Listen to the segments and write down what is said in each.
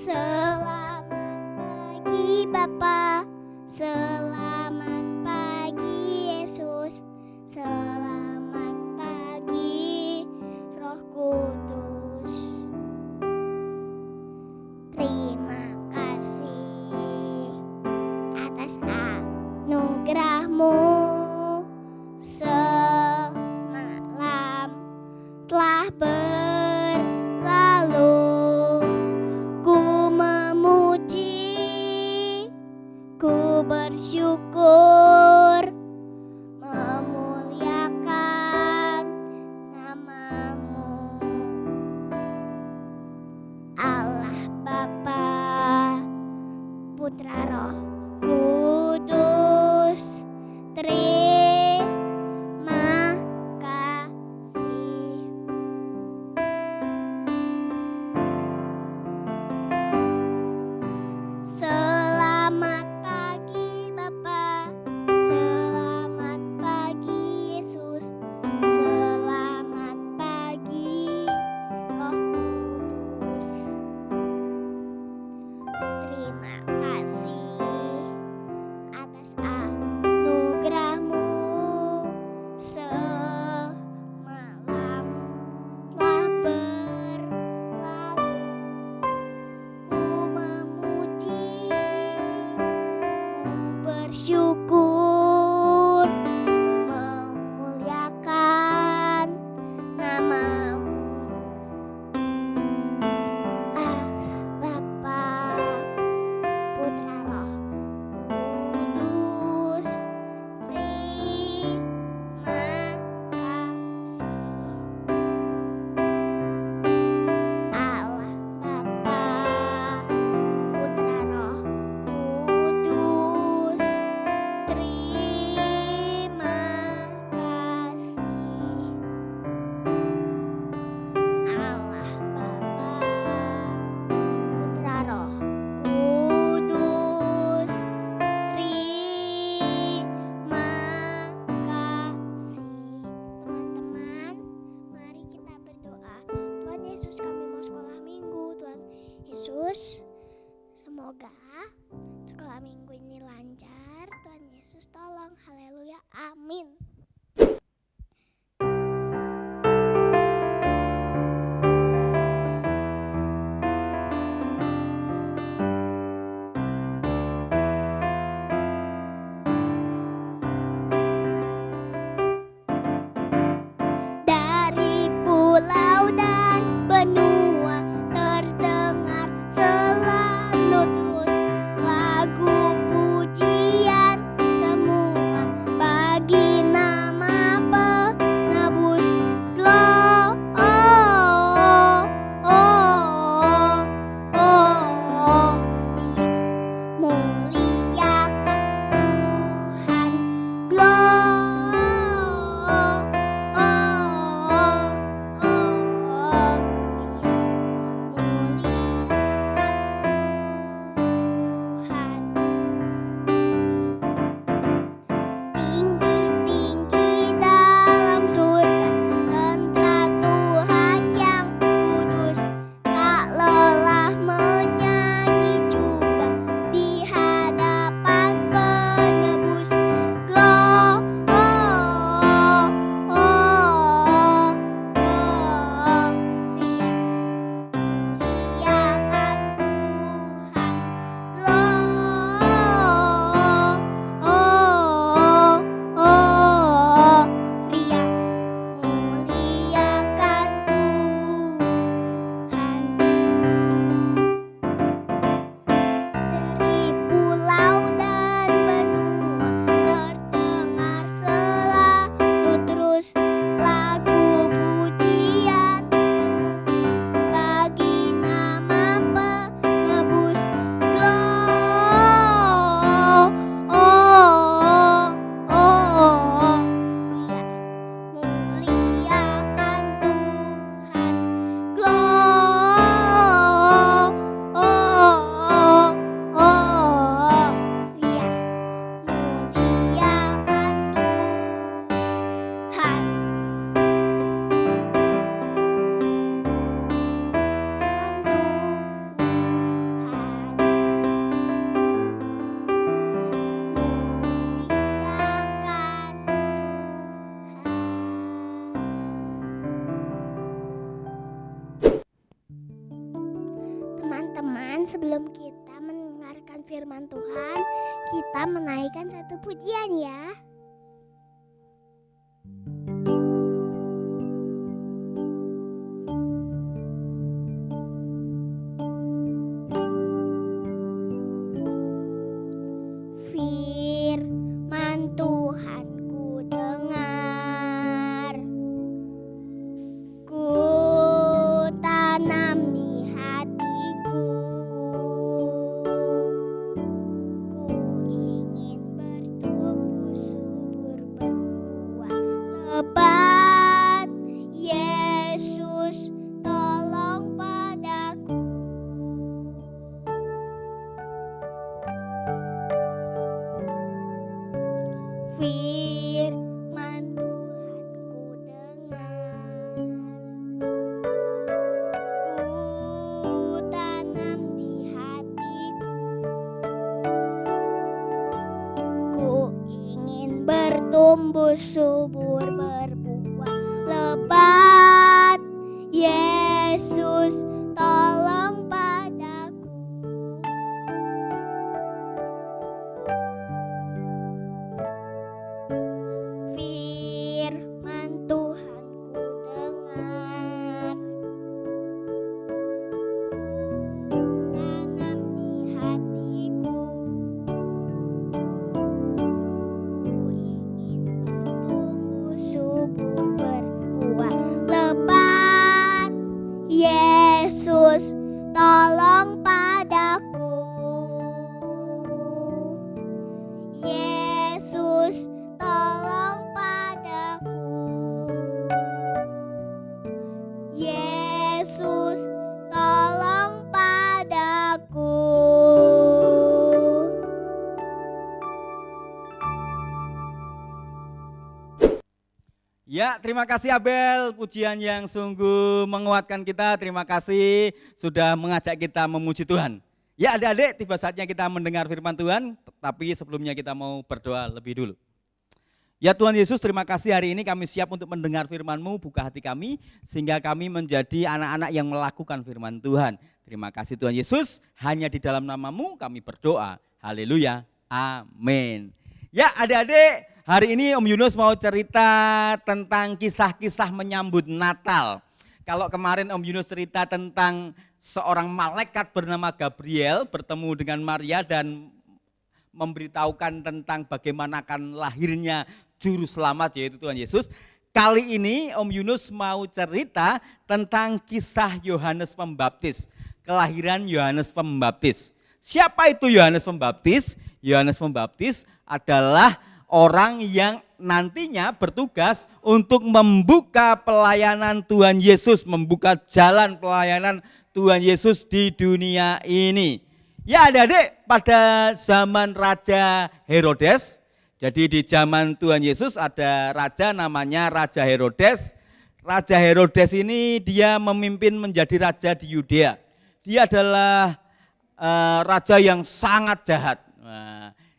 Selamat pagi Bapa, selamat pagi Yesus, selamat pagi Roh Kudus. Terima kasih atas anugerah-Mu. Semalam telah berlalu, ku memuji, ku bersyukur, memuliakan nama-Mu. Allah Bapa, Putra Roh Kudus, terima kasih. Dan sebelum kita mendengarkan firman Tuhan, kita menaikkan satu pujian ya. Firman Tuhan ku dengar, ku tanam di hatiku, ku ingin bertumbuh subur berbuah lebat. Yesus tolong padaku. Firman Tuhan ku dengar, ku tanam di hatiku, ku ingin bertumbuh subur berbuah lebat. Yesus tolong padaku. Firman Tuhan ku dengar, ku tanam di hatiku, ku ingin bertumbuh subur berbuah lebat. Yesus tolong padaku. Yesus tolong padaku. Yesus tolong padaku. Ya, terima kasih Abel, pujian yang sungguh menguatkan kita. Terima kasih sudah mengajak kita memuji Tuhan. Ya adik-adik, tiba saatnya kita mendengar firman Tuhan, tapi sebelumnya kita mau berdoa lebih dulu. Ya Tuhan Yesus, terima kasih hari ini kami siap untuk mendengar firman-Mu, buka hati kami, sehingga kami menjadi anak-anak yang melakukan firman Tuhan. Terima kasih Tuhan Yesus, hanya di dalam nama-Mu kami berdoa. Haleluya, amin. Ya adik-adik, hari ini Om Yunus mau cerita tentang kisah-kisah menyambut Natal. Kalau kemarin Om Yunus cerita tentang seorang malaikat bernama Gabriel bertemu dengan Maria dan memberitahukan tentang bagaimana akan lahirnya juru selamat yaitu Tuhan Yesus. Kali ini Om Yunus mau cerita tentang kisah Yohanes Pembaptis, kelahiran Yohanes Pembaptis. Siapa itu Yohanes Pembaptis? Yohanes Pembaptis adalah orang yang nantinya bertugas untuk membuka pelayanan Tuhan Yesus, membuka jalan pelayanan Tuhan Yesus di dunia ini. Ya adik-adik, pada zaman Raja Herodes, jadi di zaman Tuhan Yesus ada raja namanya Raja Herodes. Raja Herodes ini dia memimpin menjadi raja di Yudea. Dia adalah raja yang sangat jahat.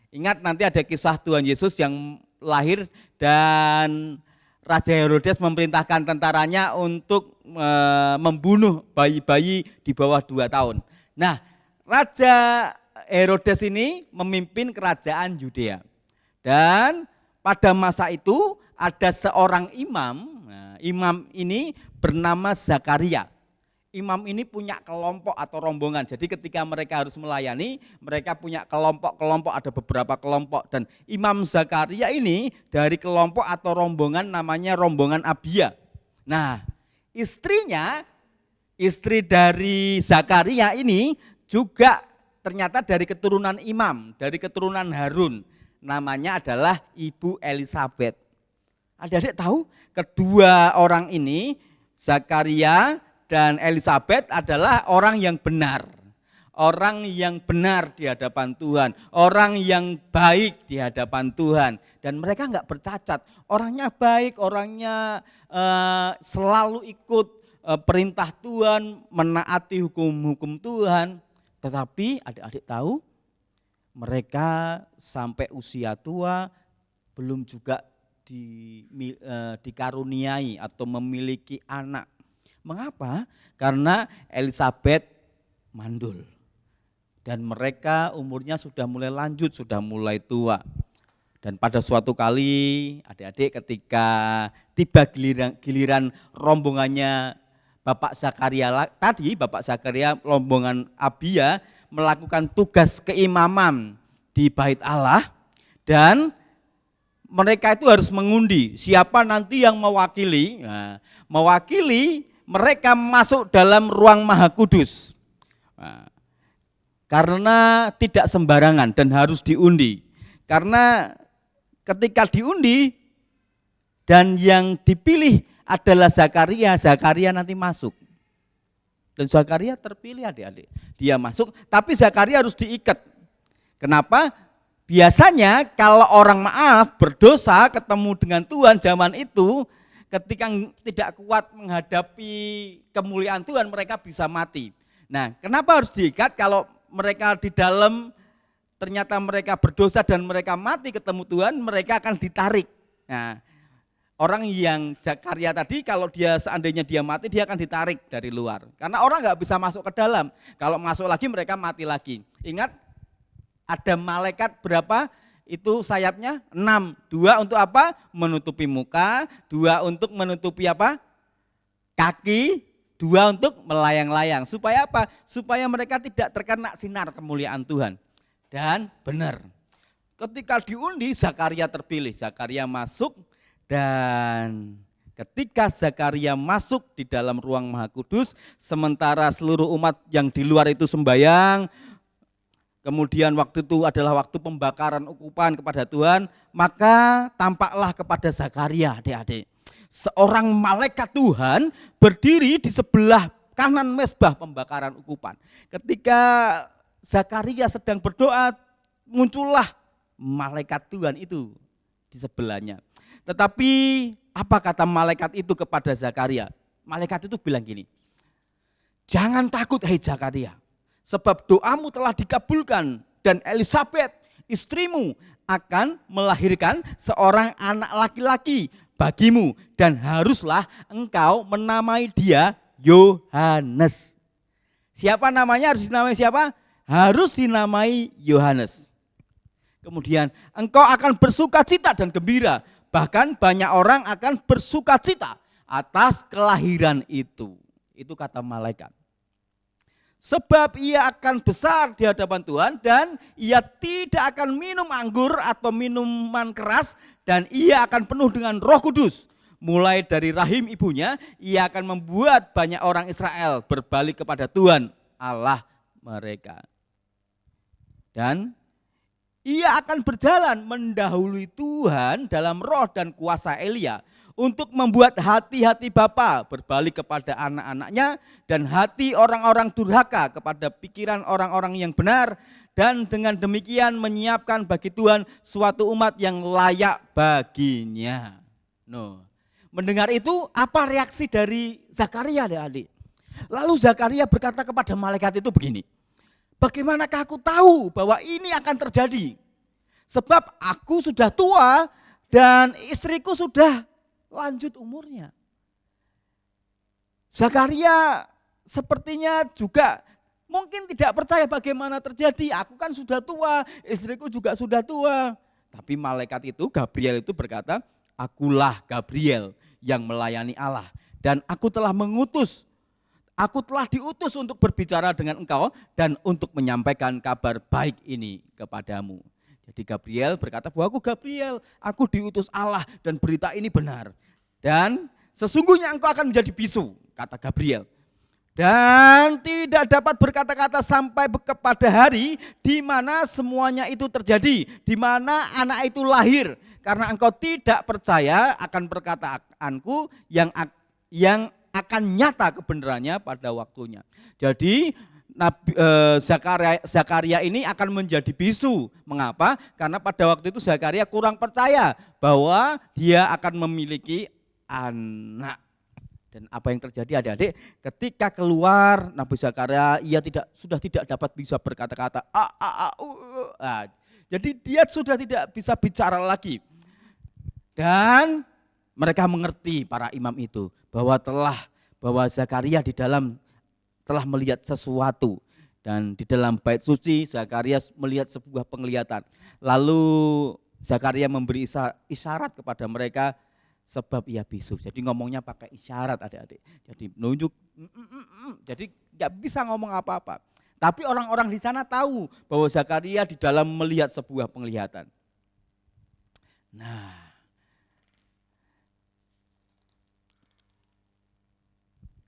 Ingat nanti ada kisah Tuhan Yesus yang lahir dan Raja Herodes memerintahkan tentaranya untuk membunuh bayi-bayi di bawah 2 tahun. Nah, Raja Herodes ini memimpin kerajaan Yudea. Dan pada masa itu ada seorang imam, imam ini bernama Zakaria. Imam ini punya kelompok atau rombongan, jadi ketika mereka harus melayani, mereka punya kelompok-kelompok, ada beberapa kelompok. Dan Imam Zakaria ini dari kelompok atau rombongan namanya rombongan Abia. Nah, istrinya, istri dari Zakaria ini juga ternyata dari keturunan imam, dari keturunan Harun. Namanya adalah Ibu Elisabeth. Adik-adik tahu kedua orang ini, Zakaria dan Elisabeth adalah orang yang benar. Orang yang benar di hadapan Tuhan, orang yang baik di hadapan Tuhan. Dan mereka enggak bercacat, orangnya baik, orangnya selalu ikut perintah Tuhan, menaati hukum-hukum Tuhan. Tetapi adik-adik tahu, mereka sampai usia tua belum juga dikaruniai atau memiliki anak. Mengapa? Karena Elisabeth mandul. dan mereka umurnya sudah mulai lanjut, sudah mulai tua. Dan pada suatu kali adik-adik ketika tiba giliran rombongannya Bapak Zakaria tadi, Bapak Zakaria rombongan Abia melakukan tugas keimaman di Bait Allah, dan mereka itu harus mengundi siapa nanti yang mewakili. Nah, mewakili mereka masuk dalam ruang Maha Kudus. Nah, karena tidak sembarangan dan harus diundi. Karena ketika diundi dan yang dipilih adalah Zakaria, Zakaria nanti masuk. Dan Zakaria terpilih adik-adik. Dia masuk, tapi Zakaria harus diikat. Kenapa? Biasanya kalau orang berdosa ketemu dengan Tuhan zaman itu, ketika tidak kuat menghadapi kemuliaan Tuhan, mereka bisa mati. Nah, kenapa harus diikat? Kalau mereka di dalam ternyata mereka berdosa dan mereka mati ketemu Tuhan, mereka akan ditarik. Nah, orang yang Zakaria tadi kalau dia seandainya dia mati, dia akan ditarik dari luar. Karena orang nggak bisa masuk ke dalam. Kalau masuk lagi mereka mati lagi. Ingat, ada malaikat berapa? Itu sayapnya 6. 2 untuk apa? Menutupi muka. 2 untuk menutupi apa? Kaki. 2 untuk melayang-layang. Supaya apa? Supaya mereka tidak terkena sinar kemuliaan Tuhan. Dan benar, ketika diundi Zakaria terpilih, Zakaria masuk, dan ketika Zakaria masuk di dalam ruang Maha Kudus, sementara seluruh umat yang di luar itu sembahyang, kemudian waktu itu adalah waktu pembakaran ukupan kepada Tuhan, maka tampaklah kepada Zakaria, adik-adik, seorang malaikat Tuhan berdiri di sebelah kanan mezbah pembakaran ukupan. Ketika Zakaria sedang berdoa, muncullah malaikat Tuhan itu di sebelahnya. Tetapi apa kata malaikat itu kepada Zakaria? Malaikat itu bilang gini, jangan takut hai Zakaria, sebab doamu telah dikabulkan dan Elisabet istrimu akan melahirkan seorang anak laki-laki bagimu dan haruslah engkau menamai dia Yohanes. Siapa namanya? Harus dinamai siapa? Harus dinamai Yohanes. Kemudian engkau akan bersuka cita dan gembira, bahkan banyak orang akan bersuka cita atas kelahiran itu. Itu kata malaikat. Sebab ia akan besar di hadapan Tuhan dan ia tidak akan minum anggur atau minuman keras, dan ia akan penuh dengan Roh Kudus. Mulai dari rahim ibunya, ia akan membuat banyak orang Israel berbalik kepada Tuhan Allah mereka. Dan ia akan berjalan mendahului Tuhan dalam roh dan kuasa Elia untuk membuat hati-hati bapa berbalik kepada anak-anaknya dan hati orang-orang durhaka kepada pikiran orang-orang yang benar, dan dengan demikian menyiapkan bagi Tuhan suatu umat yang layak baginya. Mendengar itu, apa reaksi dari Zakaria, adik-adik? Lalu Zakaria berkata kepada malaikat itu begini, bagaimanakah aku tahu bahwa ini akan terjadi? Sebab aku sudah tua dan istriku sudah lanjut umurnya. Zakaria sepertinya juga mungkin tidak percaya bagaimana terjadi. Aku kan sudah tua, istriku juga sudah tua. Tapi malaikat itu, Gabriel itu berkata, akulah Gabriel yang melayani Allah. Dan aku telah diutus untuk berbicara dengan engkau dan untuk menyampaikan kabar baik ini kepadamu. Jadi Gabriel berkata bahwa aku Gabriel, aku diutus Allah dan berita ini benar. Dan sesungguhnya engkau akan menjadi bisu, kata Gabriel. Dan tidak dapat berkata-kata sampai kepada hari di mana semuanya itu terjadi, di mana anak itu lahir. Karena engkau tidak percaya akan perkataanku yang akan nyata kebenarannya pada waktunya. Jadi Zakaria ini akan menjadi bisu. Mengapa? Karena pada waktu itu Zakaria kurang percaya bahwa dia akan memiliki anak. Dan apa yang terjadi adik-adik? Ketika keluar Nabi Zakaria, ia sudah tidak dapat bisa berkata-kata. Jadi dia sudah tidak bisa bicara lagi. Dan mereka mengerti, para imam itu, bahwa Zakaria di dalam telah melihat sesuatu. Dan di dalam bait suci Zakaria melihat sebuah penglihatan. Lalu Zakaria memberi isyarat kepada mereka sebab ia bisu. Jadi ngomongnya pakai isyarat adik-adik. Jadi nunjuk, jadi nggak bisa ngomong apa-apa. Tapi orang-orang di sana tahu bahwa Zakaria di dalam melihat sebuah penglihatan. Nah,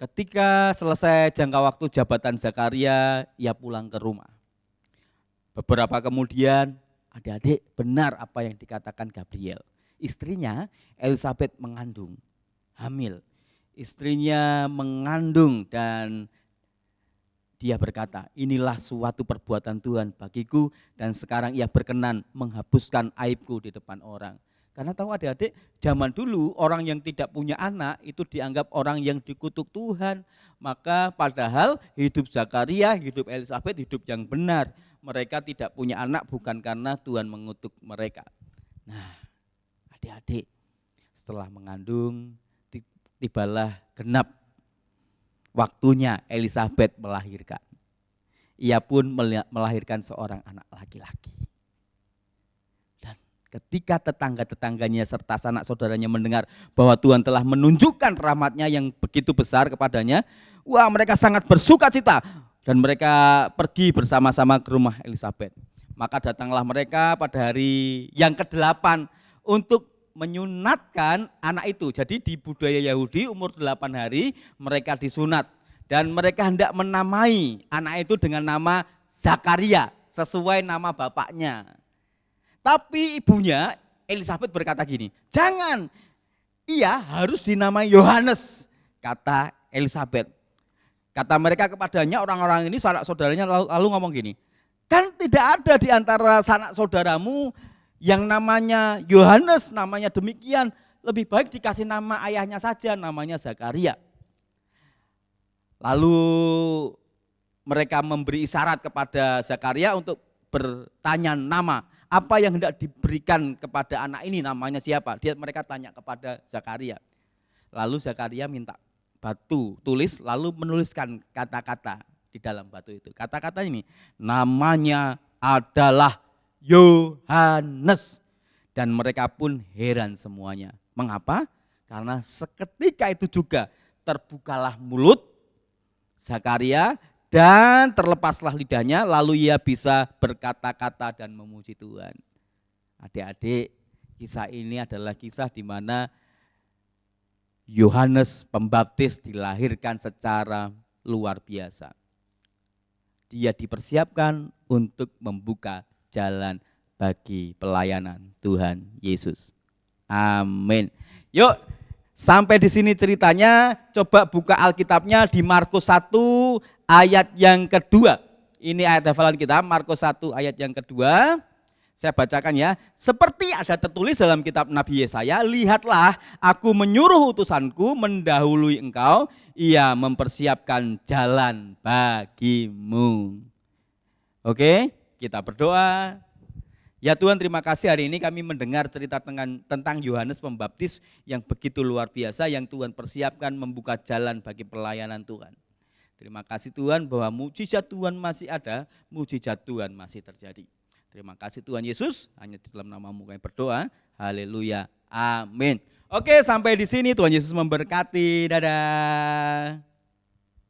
ketika selesai jangka waktu jabatan Zakaria, ia pulang ke rumah. Beberapa kemudian, adik-adik benar apa yang dikatakan Gabriel. Istrinya Elizabeth mengandung, hamil. Istrinya mengandung dan dia berkata, inilah suatu perbuatan Tuhan bagiku dan sekarang ia berkenan menghapuskan aibku di depan orang. Karena tahu adik-adik, zaman dulu orang yang tidak punya anak itu dianggap orang yang dikutuk Tuhan. Maka padahal hidup Zakaria, hidup Elizabeth, hidup yang benar. Mereka tidak punya anak bukan karena Tuhan mengutuk mereka. Nah, adik-adik, setelah mengandung, tibalah genap waktunya Elizabeth melahirkan. Ia pun melahirkan seorang anak laki-laki. Ketika tetangga-tetangganya serta sanak saudaranya mendengar bahwa Tuhan telah menunjukkan rahmat-Nya yang begitu besar kepadanya, wah mereka sangat bersuka cita dan mereka pergi bersama-sama ke rumah Elizabeth. Maka datanglah mereka pada hari yang ke-8 untuk menyunatkan anak itu. Jadi di budaya Yahudi umur 8 hari mereka disunat dan mereka hendak menamai anak itu dengan nama Zakaria sesuai nama bapaknya. Tapi ibunya Elizabeth berkata gini, jangan, ia harus dinamai Yohanes, kata Elizabeth. Kata mereka kepadanya, orang-orang ini sanak saudaranya lalu ngomong gini, kan tidak ada di antara sanak saudaramu yang namanya Yohanes, namanya demikian, lebih baik dikasih nama ayahnya saja, namanya Zakaria. Lalu mereka memberi isyarat kepada Zakaria untuk bertanya nama. Apa yang hendak diberikan kepada anak ini, namanya siapa? Mereka tanya kepada Zakaria. Lalu Zakaria minta batu tulis, lalu menuliskan kata-kata di dalam batu itu. Kata-kata ini, namanya adalah Yohanes. Dan mereka pun heran semuanya. Mengapa? Karena seketika itu juga terbukalah mulut Zakaria dan terlepaslah lidahnya, lalu ia bisa berkata-kata dan memuji Tuhan. Adik-adik, kisah ini adalah kisah di mana Yohanes Pembaptis dilahirkan secara luar biasa. Dia dipersiapkan untuk membuka jalan bagi pelayanan Tuhan Yesus. Amin. Yuk, sampai di sini ceritanya, coba buka Alkitabnya di Markus 1 ayat yang kedua. Ini ayat hafalan kita, Markus 1 ayat yang kedua. Saya bacakan ya. Seperti ada tertulis dalam kitab Nabi Yesaya, lihatlah aku menyuruh utusanku mendahului engkau, ia mempersiapkan jalan bagimu. Oke, kita berdoa. Ya Tuhan, terima kasih hari ini kami mendengar cerita tentang Yohanes Pembaptis yang begitu luar biasa, yang Tuhan persiapkan membuka jalan bagi pelayanan Tuhan. Terima kasih Tuhan bahwa mujizat Tuhan masih ada, mujizat Tuhan masih terjadi. Terima kasih Tuhan Yesus, hanya di dalam nama-Mu kami berdoa. Haleluya, amin. Oke, sampai di sini Tuhan Yesus memberkati, dadah.